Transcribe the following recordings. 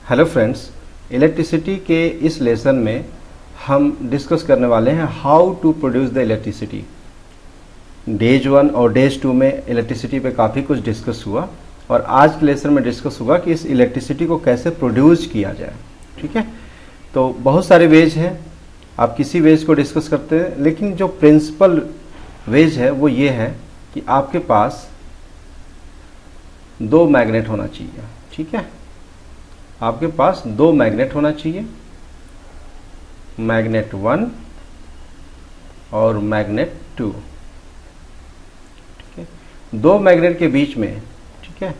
Hello friends, electricity के इस lesson में हम डिस्कस करने वाले हैं how to produce the electricity. Days 1 और डेज 2 में इलेक्ट्रिसिटी पे काफ़ी कुछ डिस्कस हुआ और आज के लेसन में डिस्कस होगा कि इस इलेक्ट्रिसिटी को कैसे प्रोड्यूस किया जाए। ठीक है, तो बहुत सारे वेज हैं, आप किसी वेज को डिस्कस करते हैं, लेकिन जो प्रिंसिपल वेज है वो ये है कि आपके पास दो मैग्नेट होना चाहिए। ठीक है, आपके पास दो मैग्नेट होना चाहिए, मैग्नेट 1 और मैग्नेट 2। ठीक है, दो मैग्नेट के बीच में, ठीक है,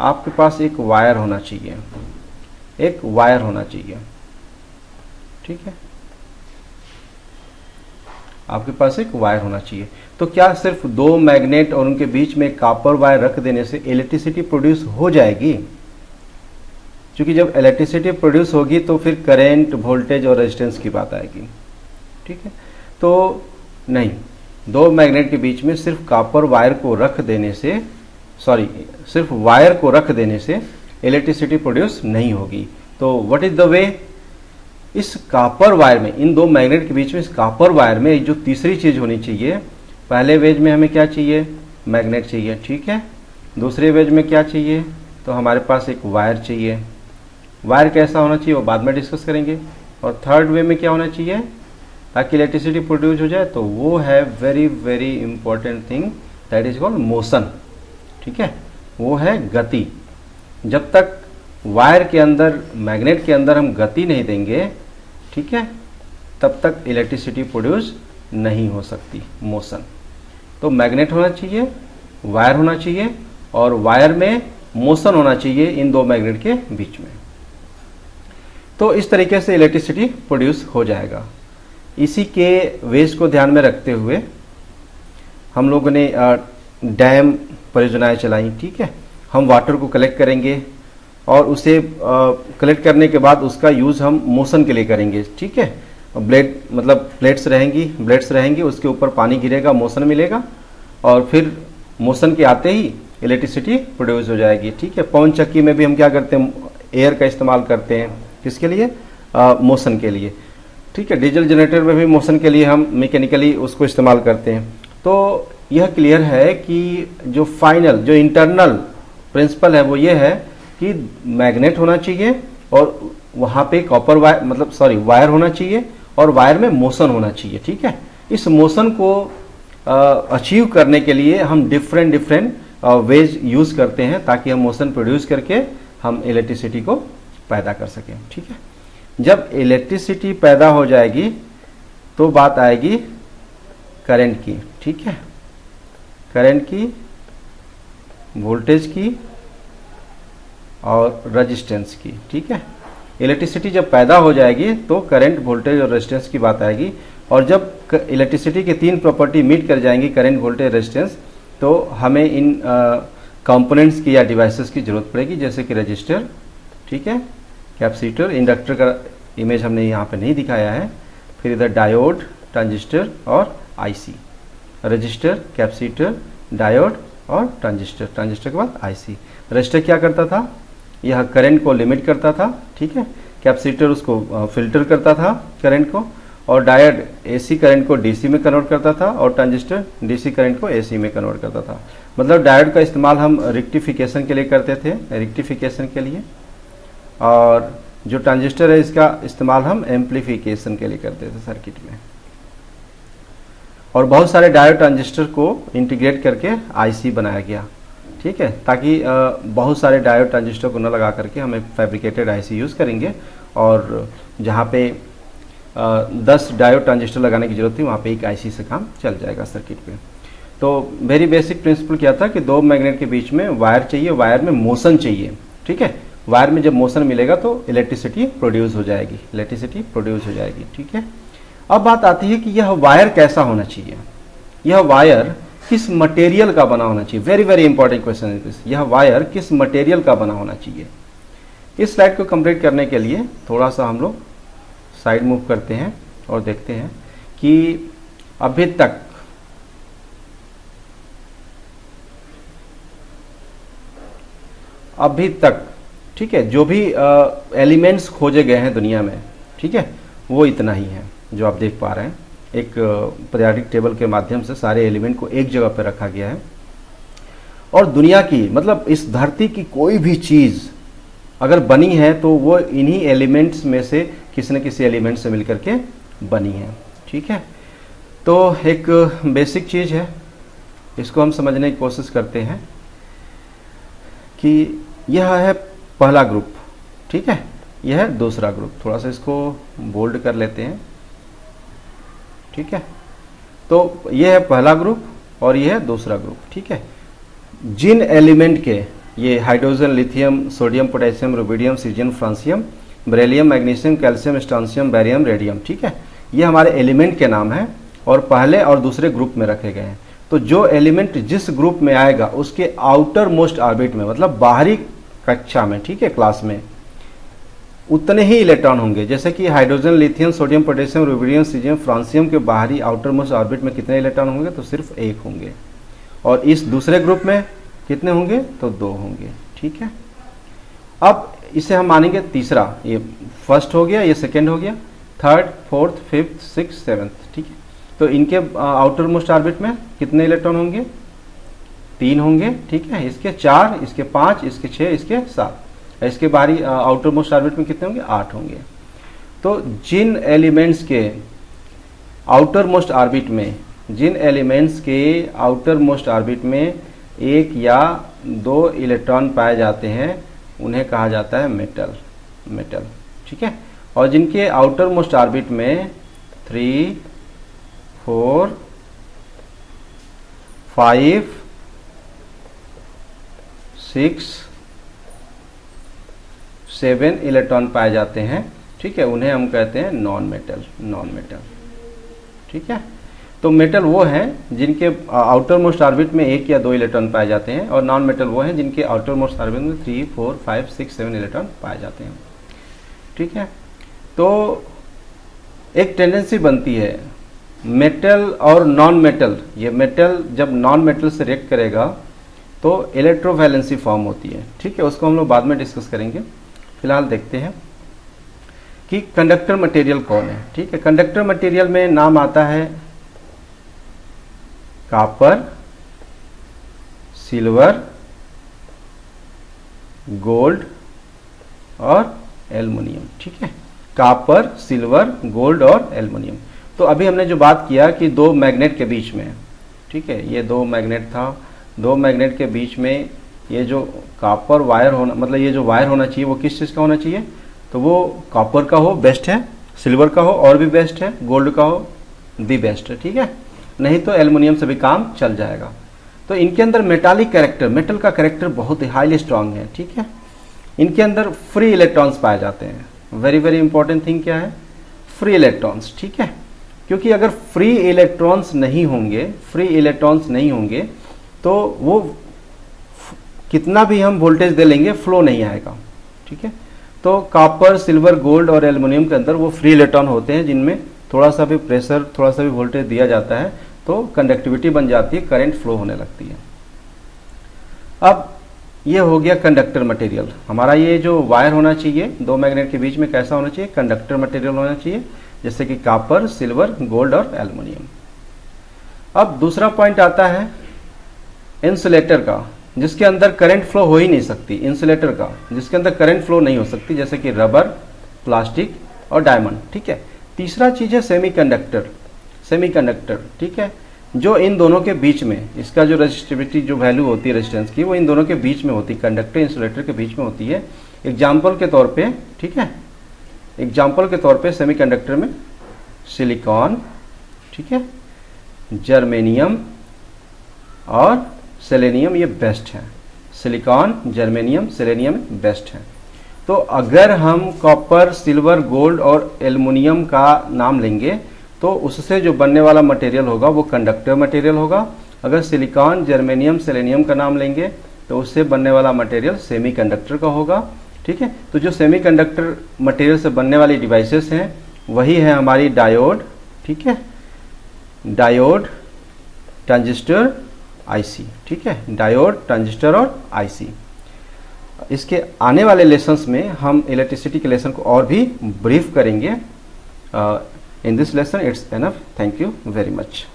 आपके पास एक वायर होना चाहिए, एक वायर होना चाहिए। ठीक है, आपके पास एक वायर होना चाहिए। तो क्या सिर्फ दो मैग्नेट और उनके बीच में कॉपर वायर रख देने से इलेक्ट्रिसिटी प्रोड्यूस हो जाएगी? क्योंकि जब इलेक्ट्रिसिटी प्रोड्यूस होगी तो फिर करंट, वोल्टेज और रेजिस्टेंस की बात आएगी। ठीक है, तो नहीं, दो मैग्नेट के बीच में सिर्फ कॉपर वायर को रख देने से, सिर्फ वायर को रख देने से इलेक्ट्रिसिटी प्रोड्यूस नहीं होगी। तो व्हाट इज द वे? इस कॉपर वायर में, इन दो मैग्नेट के बीच में इस कॉपर वायर में जो तीसरी चीज होनी चाहिए, पहले वेज में हमें क्या चाहिए? मैग्नेट चाहिए। ठीक है, दूसरे वेज में क्या चाहिए? तो हमारे पास एक वायर चाहिए। वायर कैसा होना चाहिए वो बाद में डिस्कस करेंगे। और थर्ड वे में क्या होना चाहिए ताकि इलेक्ट्रिसिटी प्रोड्यूस हो जाए? तो वो है very very important thing, that is called motion. ठीक है, वो है गति। जब तक वायर के अंदर, मैग्नेट के अंदर हम गति नहीं देंगे, ठीक है, तब तक इलेक्ट्रिसिटी प्रोड्यूस नहीं हो सकती, मोशन। तो मैग्नेट होना चाहिए, वायर होना चाहिए और वायर में मोशन होना चाहिए इन दो मैग्नेट के बीच में। तो इस तरीके से इलेक्ट्रिसिटी प्रोड्यूस हो जाएगा। इसी के वेज को ध्यान में रखते हुए हम लोगों ने डैम परियोजनाएं चलाई। ठीक है, हम वाटर को कलेक्ट करेंगे और उसे कलेक्ट करने के बाद उसका यूज हम मोशन के लिए करेंगे। ठीक है, ब्लेड मतलब ब्लेड्स रहेंगी, उसके ऊपर पानी गिरेगा, मोशन मिलेगा और फिर मोशन के आते ही इलेक्ट्रिसिटी प्रोड्यूस हो जाएगी। ठीक है, पवन चक्की में भी हम क्या करते हैं? एयर का इस्तेमाल करते हैं। किसके लिए? मोशन के लिए। ठीक है, डीजल जनरेटर में भी मोशन के लिए हम मैकेनिकली उसको इस्तेमाल करते हैं। तो यह क्लियर है कि जो फाइनल, जो इंटरनल प्रिंसिपल है वो ये है कि मैग्नेट होना चाहिए और वहाँ पे कॉपर वायर, मतलब वायर होना चाहिए और वायर में मोशन होना चाहिए। ठीक है, इस मोशन को अचीव करने के लिए हम डिफरेंट वेज यूज करते हैं ताकि हम मोशन प्रोड्यूस करके हम इलेक्ट्रिसिटी को पैदा कर सकें। ठीक है, जब इलेक्ट्रिसिटी पैदा हो जाएगी तो बात आएगी करंट की। ठीक है, करंट की, वोल्टेज की और रेजिस्टेंस की। ठीक है, इलेक्ट्रिसिटी जब पैदा हो जाएगी तो करंट, वोल्टेज और रेजिस्टेंस की बात आएगी। और जब इलेक्ट्रिसिटी के तीन प्रॉपर्टी मीट कर जाएंगी, करंट, वोल्टेज, रेजिस्टेंस, तो हमें इन कंपोनेंट्स की या डिवाइसेस की जरूरत पड़ेगी, जैसे कि रजिस्टर, ठीक है, कैपेसिटर, इंडक्टर का इमेज हमने यहाँ पे नहीं दिखाया है, फिर इधर डायोड, ट्रांजिस्टर और आईसी। रजिस्टर, कैपेसिटर, डायोड और ट्रांजिस्टर, ट्रांजिस्टर के बाद आईसी। रजिस्टर क्या करता था? यह करंट को लिमिट करता था। ठीक है, कैपेसिटर उसको फिल्टर करता था करंट को, और डायोड एसी करंट को डीसी में कन्वर्ट करता था और ट्रांजिस्टर डीसी करंट को एसी में कन्वर्ट करता था। मतलब डायोड का इस्तेमाल हम रेक्टिफिकेशन के लिए करते थे, रेक्टिफिकेशन के लिए, और जो ट्रांजिस्टर है इसका इस्तेमाल हम एम्प्लीफिकेशन के लिए करते थे सर्किट में। और बहुत सारे डायोड ट्रांजिस्टर को इंटीग्रेट करके आईसी बनाया गया। ठीक है, ताकि बहुत सारे डायोड ट्रांजिस्टर को न लगा करके हम एक फैब्रिकेटेड आईसी यूज़ करेंगे और जहाँ पे 10 डायोड ट्रांजिस्टर लगाने की जरूरत थी वहाँ पे एक आईसी से काम चल जाएगा सर्किट पे। तो वेरी बेसिक प्रिंसिपल क्या था कि दो मैग्नेट के बीच में वायर चाहिए, वायर में मोशन चाहिए। ठीक है, वायर में जब मोशन मिलेगा तो इलेक्ट्रिसिटी प्रोड्यूस हो जाएगी, इलेक्ट्रिसिटी प्रोड्यूस हो जाएगी। ठीक है, अब बात आती है कि यह वायर कैसा होना चाहिए, यह वायर किस मटेरियल का बना होना चाहिए। वेरी वेरी इंपॉर्टेंट क्वेश्चन है दिस, यह वायर किस मटेरियल का बना होना चाहिए। इस स्लाइड को कंप्लीट करने के लिए थोड़ा सा हम लोग साइड मूव करते हैं और देखते हैं कि अभी तक ठीक है, जो भी एलिमेंट्स खोजे गए हैं दुनिया में, ठीक है, वो इतना ही है जो आप देख पा रहे हैं। एक पीरियोडिक टेबल के माध्यम से सारे एलिमेंट को एक जगह पर रखा गया है। और दुनिया की मतलब इस धरती की कोई भी चीज़ अगर बनी है तो वो इन्हीं एलिमेंट्स में से किसी न किसी एलिमेंट से मिलकर के बनी है। ठीक है, तो एक बेसिक चीज़ है, इसको हम समझने की कोशिश करते हैं कि यह है पहला ग्रुप। ठीक है, यह है दूसरा ग्रुप। थोड़ा सा इसको बोल्ड कर लेते हैं। ठीक है, तो यह है पहला ग्रुप और यह है दूसरा ग्रुप। ठीक है, जिन एलिमेंट के ये hydrogen, lithium, sodium, potassium, rubidium, caesium, francium, beryllium, magnesium, calcium, strontium, barium, radium, ठीक है, ये हमारे एलिमेंट के नाम हैं और पहले और दूसरे ग्रुप में रखे गए हैं। तो जो एलिमेंट जिस ग्रुप में आएगा उसके आउटर मोस्ट ऑर्बिट में, मतलब बाहरी कक्षा में, ठीक है, क्लास में, उतने ही इलेक्ट्रॉन होंगे। जैसे कि hydrogen, lithium, sodium, potassium, rubidium, caesium, francium के बाहरी आउटर मोस्ट ऑर्बिट में कितने इलेक्ट्रॉन होंगे? तो सिर्फ एक होंगे। और इस दूसरे ग्रुप में कितने होंगे? तो दो होंगे। ठीक है, अब इसे हम मानेंगे तीसरा। ये फर्स्ट हो गया, ये सेकेंड हो गया, third, fourth, fifth, six, seventh. ठीक है, तो इनके आउटर मोस्ट ऑर्बिट में कितने इलेक्ट्रॉन होंगे? तीन होंगे। ठीक है, इसके चार, इसके पाँच, इसके छः, इसके सात। इसके बाहरी आउटर मोस्ट ऑर्बिट में कितने होंगे? आठ होंगे। तो जिन एलिमेंट्स के आउटर मोस्ट ऑर्बिट में, जिन एलिमेंट्स के आउटर मोस्ट ऑर्बिट में एक या दो इलेक्ट्रॉन पाए जाते हैं उन्हें कहा जाता है मेटल। मेटल, ठीक है, और जिनके आउटर मोस्ट ऑर्बिट में 3, 4, 5, 6, 7 इलेक्ट्रॉन पाए जाते हैं, ठीक है, उन्हें हम कहते हैं नॉन मेटल। नॉन मेटल, ठीक है। तो मेटल वो हैं जिनके आउटर मोस्ट ऑर्बिट में एक या दो इलेक्ट्रॉन पाए जाते हैं, और नॉन मेटल वो हैं जिनके आउटर मोस्ट ऑर्बिट में 3, 4, 5, 6, 7 इलेक्ट्रॉन पाए जाते हैं। ठीक है, तो एक टेंडेंसी बनती है मेटल और नॉन मेटल। ये मेटल जब नॉन मेटल से रिएक्ट करेगा तो इलेक्ट्रोवैलेंसी फॉर्म होती है। ठीक है, उसको हम लोग बाद में डिस्कस करेंगे। फिलहाल देखते हैं कि कंडक्टर मटेरियल कौन है। ठीक है, कंडक्टर मटेरियल में नाम आता है कॉपर, सिल्वर, गोल्ड और एल्युमिनियम। ठीक है, कॉपर, सिल्वर, गोल्ड और एल्युमिनियम। तो अभी हमने जो बात किया कि दो मैग्नेट के बीच में, ठीक है, ये दो मैग्नेट था, दो मैग्नेट के बीच में ये जो कॉपर वायर होना, मतलब ये जो वायर होना चाहिए वो किस चीज़ का होना चाहिए? तो वो कॉपर का हो, बेस्ट है, सिल्वर का हो और भी बेस्ट है, गोल्ड का हो, दी बेस्ट है। ठीक है, नहीं तो एल्युमिनियम से भी काम चल जाएगा। तो इनके अंदर मेटालिक कैरेक्टर, मेटल का कैरेक्टर बहुत ही हाईली स्ट्रांग है। ठीक है, इनके अंदर फ्री इलेक्ट्रॉन्स पाए जाते हैं। वेरी वेरी इंपॉर्टेंट थिंग क्या है? Free electrons. ठीक है, क्योंकि अगर फ्री इलेक्ट्रॉन्स नहीं होंगे, फ्री इलेक्ट्रॉन्स नहीं होंगे तो वो कितना भी हम वोल्टेज दे लेंगे फ्लो नहीं आएगा। ठीक है, तो कॉपर, सिल्वर, गोल्ड और एल्युमिनियम के अंदर वो फ्री इलेक्ट्रॉन होते हैं जिनमें थोड़ा सा भी प्रेशर, थोड़ा सा भी वोल्टेज दिया जाता है तो कंडक्टिविटी बन जाती है, करंट फ्लो होने लगती है। अब ये हो गया कंडक्टर मटेरियल। हमारा ये जो वायर होना चाहिए दो मैग्नेट के बीच में कैसा होना चाहिए? कंडक्टर मटेरियल होना चाहिए, जैसे कि कॉपर, सिल्वर, गोल्ड और एल्युमिनियम। अब दूसरा पॉइंट आता है इंसुलेटर का, जिसके अंदर करंट फ्लो हो ही नहीं सकती। इंसुलेटर का जिसके अंदर करंट फ्लो नहीं हो सकती, जैसे कि रबर, प्लास्टिक और डायमंड। ठीक है, तीसरा चीज है सेमीकंडक्टर। सेमीकंडक्टर, ठीक है, जो इन दोनों के बीच में, इसका जो रेजिस्टिविटी, जो वैल्यू होती है रेजिस्टेंस की, वो इन दोनों के बीच में होती है, कंडक्टर इंसुलेटर के बीच में होती है। एग्जाम्पल के तौर पे, ठीक है, एग्जाम्पल के तौर पे सेमीकंडक्टर में सिलिकॉन, ठीक है, जर्मेनियम और सेलेनियम, ये बेस्ट है। सिलिकॉन, जर्मेनियम, सेलेनियम बेस्ट है। तो अगर हम कॉपर, सिल्वर, गोल्ड और एल्युमिनियम का नाम लेंगे तो उससे जो बनने वाला मटेरियल होगा वो कंडक्टर मटेरियल होगा। अगर सिलिकॉन, जर्मेनियम, सेलेनियम का नाम लेंगे तो उससे बनने वाला मटेरियल सेमीकंडक्टर का होगा। ठीक है, तो जो सेमीकंडक्टर मटेरियल से बनने वाली डिवाइसेस हैं वही है हमारी डायोड, ठीक है, डायोड, ट्रांजिस्टर, आईसी। ठीक है, डायोड, ट्रांजिस्टर और आईसी। इसके आने वाले लेसन्स में हम इलेक्ट्रिसिटी के लेसन को और भी ब्रीफ करेंगे। In this lesson it's enough. Thank you very much.